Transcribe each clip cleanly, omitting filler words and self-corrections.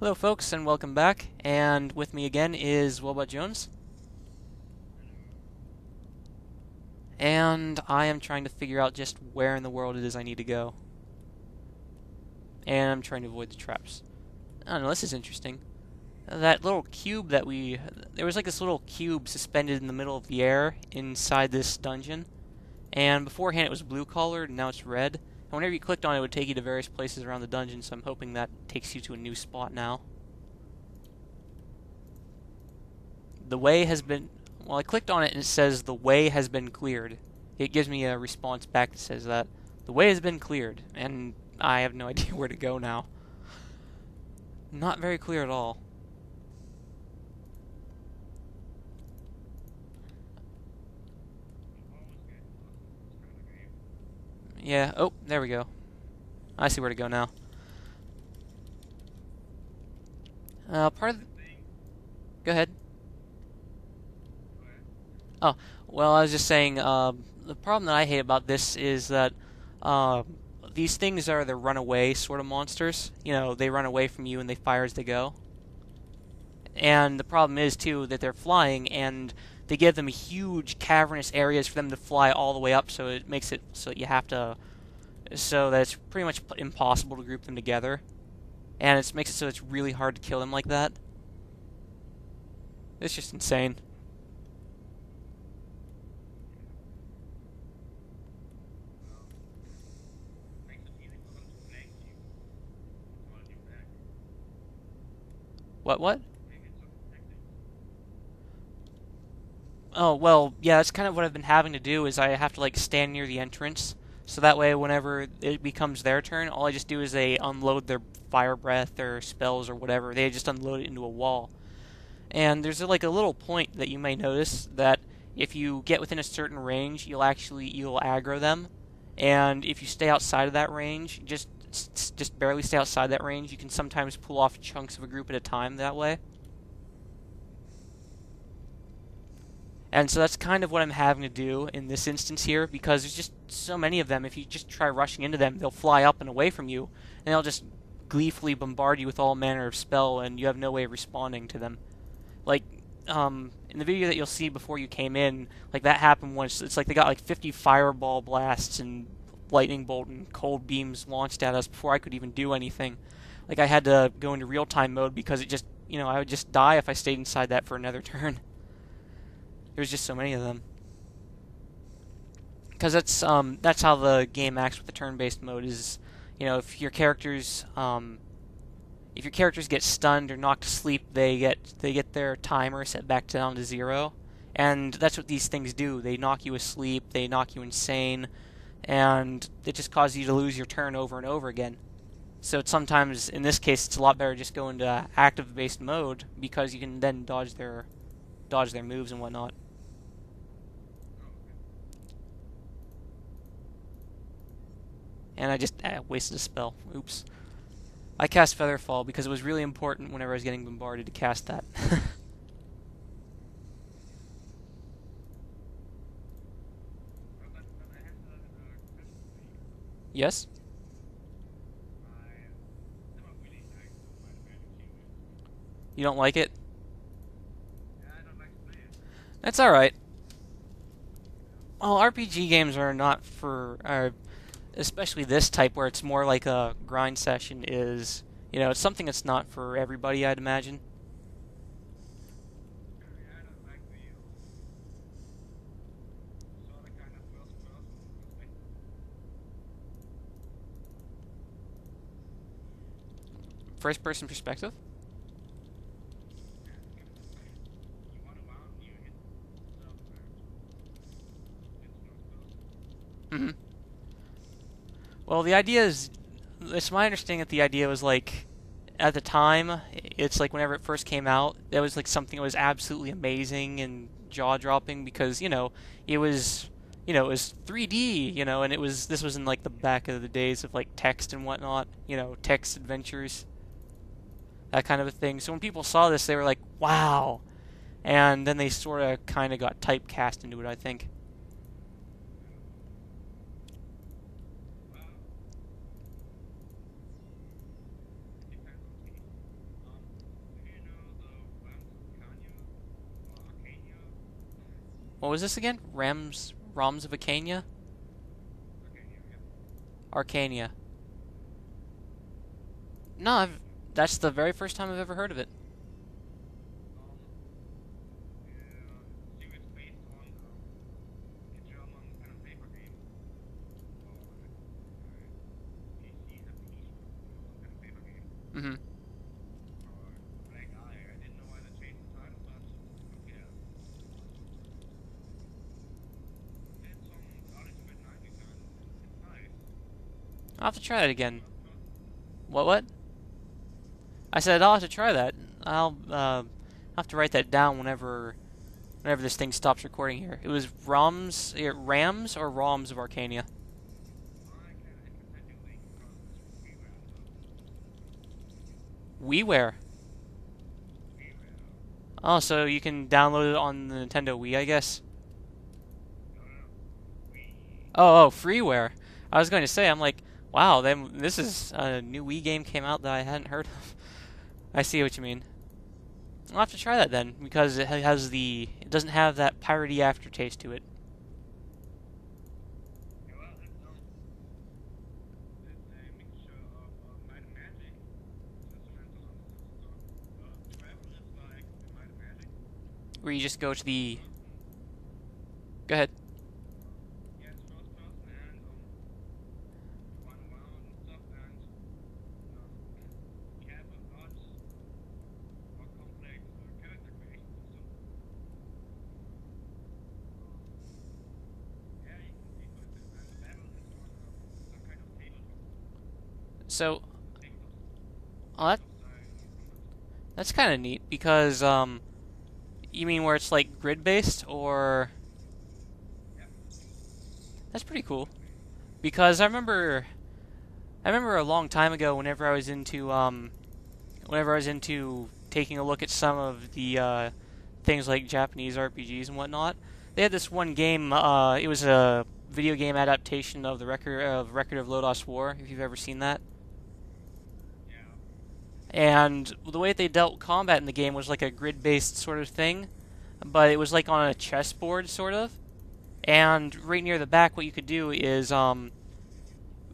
Hello folks and welcome back, and with me again is Wobot Jones, and I am trying to figure out just where in the world it is I need to go, and I'm trying to avoid the traps. I don't know, this is interesting. That little cube there was like this little cube suspended in the middle of the air inside this dungeon, and beforehand it was blue colored and now it's red, and whenever you clicked on it, it would take you to various places around the dungeon, so I'm hoping that takes you to a new spot now. The way has been... Well, I clicked on it and it says the way has been cleared. It gives me a response back that says that the way has been cleared, and I have no idea where to go now. Not very clear at all. Yeah, oh, there we go. I see where to go now. Part of the... Go ahead. Oh, well, I was just saying, the problem that I hate about this is that uh, these things are the runaway sort of monsters. You know, they run away from you and they fire as they go. And the problem is, too, that they're flying and they give them huge cavernous areas for them to fly all the way up, so it makes it so that you have to... So that it's pretty much impossible to group them together. And it makes it so it's really hard to kill them like that. It's just insane. What? Oh, well, yeah, that's kind of what I've been having to do, is I have to, like, stand near the entrance, so that way whenever it becomes their turn, all I just do is they unload their fire breath or spells or whatever. They just unload it into a wall. And there's, like, a little point that you may notice that if you get within a certain range, you'll aggro them, and if you stay outside of that range, just barely stay outside that range, you can sometimes pull off chunks of a group at a time that way. And so that's kind of what I'm having to do in this instance here, because there's just so many of them. If you just try rushing into them, they'll fly up and away from you, and they'll just gleefully bombard you with all manner of spell, and you have no way of responding to them. Like, in the video that you'll see before you came in, like, that happened once. It's like they got like 50 fireball blasts and lightning bolt and cold beams launched at us before I could even do anything. Like, I had to go into real-time mode because it just, I would just die if I stayed inside that for another turn. There's just so many of them. Because that's how the game acts with the turn-based mode. Is, if your characters get stunned or knocked to sleep, they get their timer set back down to 0, and that's what these things do. They knock you asleep, they knock you insane, and it just causes you to lose your turn over and over again. So sometimes, in this case, it's a lot better just go into active-based mode, because you can then dodge their moves and whatnot. And I just wasted a spell. Oops. I cast Featherfall because it was really important whenever I was getting bombarded to cast that. Yes? You don't like it? That's alright. Well, RPG games are not for... especially this type where it's more like a grind session is, it's something that's not for everybody, I'd imagine. First person perspective? Mm-hmm. Well, the idea is, it's my understanding that the idea was like, at the time, it's like whenever it first came out, that was like something that was absolutely amazing and jaw-dropping because, it was, it was 3D, and this was in like the back of the days of like text and whatnot, text adventures, that kind of a thing. So when people saw this, they were like, wow, and then they sort of kind of got typecast into it, I think. What was this again? Roms of Arcania? Arcania. No, that's the very first time I've ever heard of it. Mm-hmm. I'll have to try that again. What? I said I'll have to try that. I'll have to write that down whenever this thing stops recording here. It was Rams or ROMs of Arcania. WiiWare. Oh, so you can download it on the Nintendo Wii, I guess. Oh, freeware. I was going to say, I'm like, wow, then this is a new Wii game came out that I hadn't heard of. I see what you mean. I'll have to try that then, because it doesn't have that piratey aftertaste to it. Where you just go to the... Go ahead. So, oh, that's kind of neat, because, you mean where it's like grid-based, or... That's pretty cool. Because I remember a long time ago, whenever I was into taking a look at some of the things like Japanese RPGs and whatnot, they had this one game. It was a video game adaptation of the Record of Lodoss War. If you've ever seen that, and the way they dealt combat in the game was like a grid-based sort of thing, but it was like on a chessboard sort of. And right near the back, what you could do is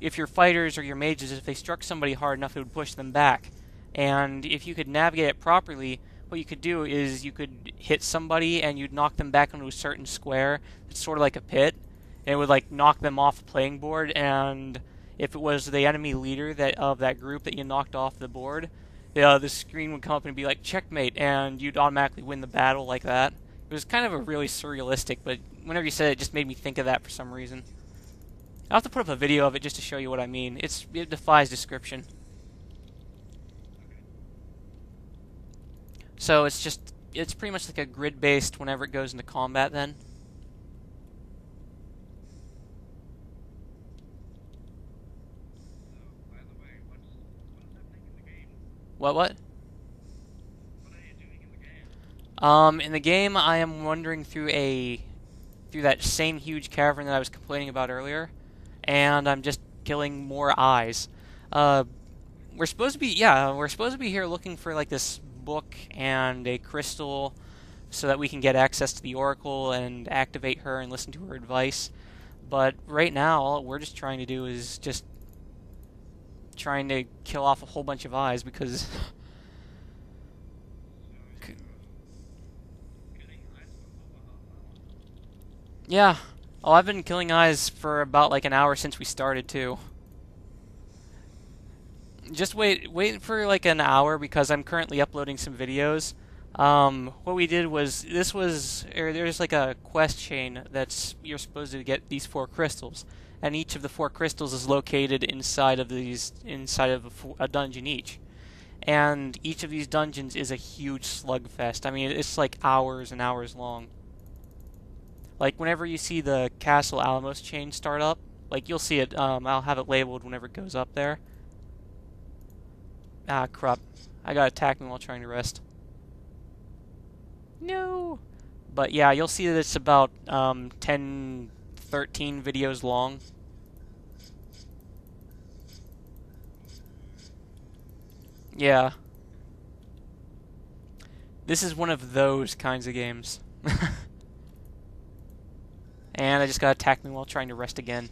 if your fighters or your mages, if they struck somebody hard enough, it would push them back. And if you could navigate it properly, what you could do is you could hit somebody and you'd knock them back into a certain square. It's sort of like a pit. And it would like knock them off the playing board. And if it was the enemy leader of that group that you knocked off the board, the screen would come up and be like checkmate, and you'd automatically win the battle like that. It was kind of a really surrealistic, but whenever you said it, it just made me think of that for some reason. I'll have to put up a video of it just to show you what I mean. It defies description. So it's pretty much like a grid-based whenever it goes into combat then. What? In the game, I am wandering through that same huge cavern that I was complaining about earlier, and I'm just killing more eyes. We're supposed to be here looking for like this book and a crystal, so that we can get access to the Oracle and activate her and listen to her advice. But right now, all we're just trying to do is just trying to kill off a whole bunch of eyes because. Yeah. Oh, I've been killing eyes for about like an hour since we started too. Just wait for like an hour because I'm currently uploading some videos. What we did was there's like a quest chain that's you're supposed to get these 4 crystals, and each of the 4 crystals is located inside of a dungeon each. And each of these dungeons is a huge slugfest. I mean, it's like hours and hours long. Like, whenever you see the Castle Alamos chain start up, like, you'll see it, I'll have it labeled whenever it goes up there. Ah, crap. I got attacked while trying to rest. No! But, yeah, you'll see that it's about, 10, 13 videos long. Yeah. This is one of those kinds of games. And I just got attacked me while trying to rest again.